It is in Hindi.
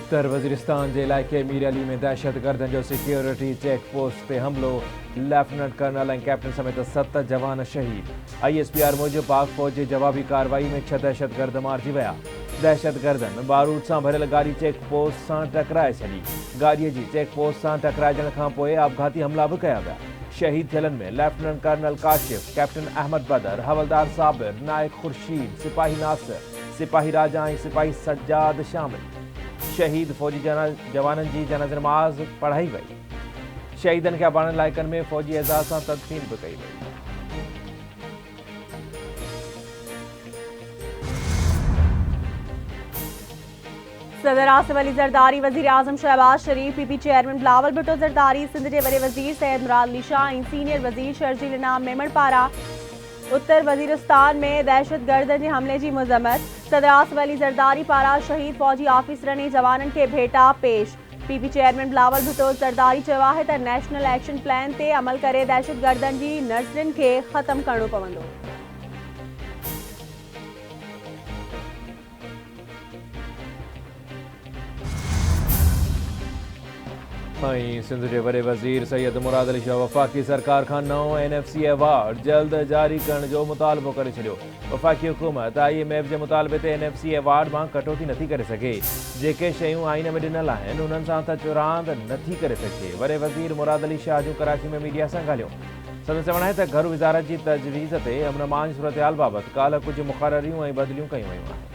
उत्तर वज़ीरिस्तान के इलाके मीर अली में दहशतगर्दनि जो सिक्योरिटी चेक पोस्ट ते हमलो, लेफ्टिनेंट कर्नल ऐं कैप्टन समेत 7 जवान शहीद। ISPR मूजिब पाक फौज जी जवाबी कार्रवाई में 6 दहशतगर्द मारिजी विया। दहशतगर्दनि बारूद सां भरियल गाड़ी चेक पोस्ट सां टकराए छॾी। गाड़ीअ जी चेक पोस्ट सां टकराइजण खां पोइ आपघाती हमला भी कया विया। शहीद थियलनि में lieutenant colonel Kashif, captain Ahmad Badar, havildar Sabir, नायक खुर्शीद, सिपाही नासिर, सिपाही राजा ऐं सिपाही सज्जाद शामिल। शहीद फौजी जवाननि जी जनाज़ नमाज़ पढ़ाई वई। शहीदनि खे अबाणनि इलाइक़नि में फौजी एज़ाज़ सां तदफ़ीन भी कई वई। सदर आसिफ अली ज़रदारी, वज़ीर आज़म शहबाज शरीफ, PP चेयरमैन बिलावल भुट्टो ज़रदारी, सिंध के वॾे वज़ीर सैयद मुराद अली शाह ऐं सीनियर वज़ीर शर्जील इनाम मेमण पारां उत्तर वज़ीरिस्तान में दहशतगर्दनि जे हमले की मज़म्मत। सदर आसिफ अली ज़रदारी पारां शहीद फौजी ऑफिसरनि ऐं जवाननि खे भेटा पेश। PP चेयरमैन बिलावल भुट्टो ज़रदारी चयो आहे त नेशनल एक्शन प्लान ते अमल करे दहशतगर्दनि जी नर्सरियुनि खे ख़त्म करणो पवंदो। सिंध के वॾे वज़ीर सैयद मुराद अली शाह वफ़ाक़ी सरकार का नओं NFC अवार्ड जल्द जारी करण जो मुतालबो करे छॾियो। वफ़ाक़ी हुकूमत IMF के मुतालबे ते NFC अवार्ड में कटौती नथी करे सघे। जेके शयूं आइन में ॾिनल आहिनि उन्हनि सां त चुरांद नथी करे सघे। वॾे वज़ीर मुराद अली शाह जूं कराची में मीडिया सां ॻाल्हियूं। संदसि चवणु आहे त घर विज़ारत जी तजवीज़ ते अमन मान सूरत हाल बाबति काल्ह कुझु मुक़ररियूं ऐं बदिलियूं कयूं वयूं आहिनि।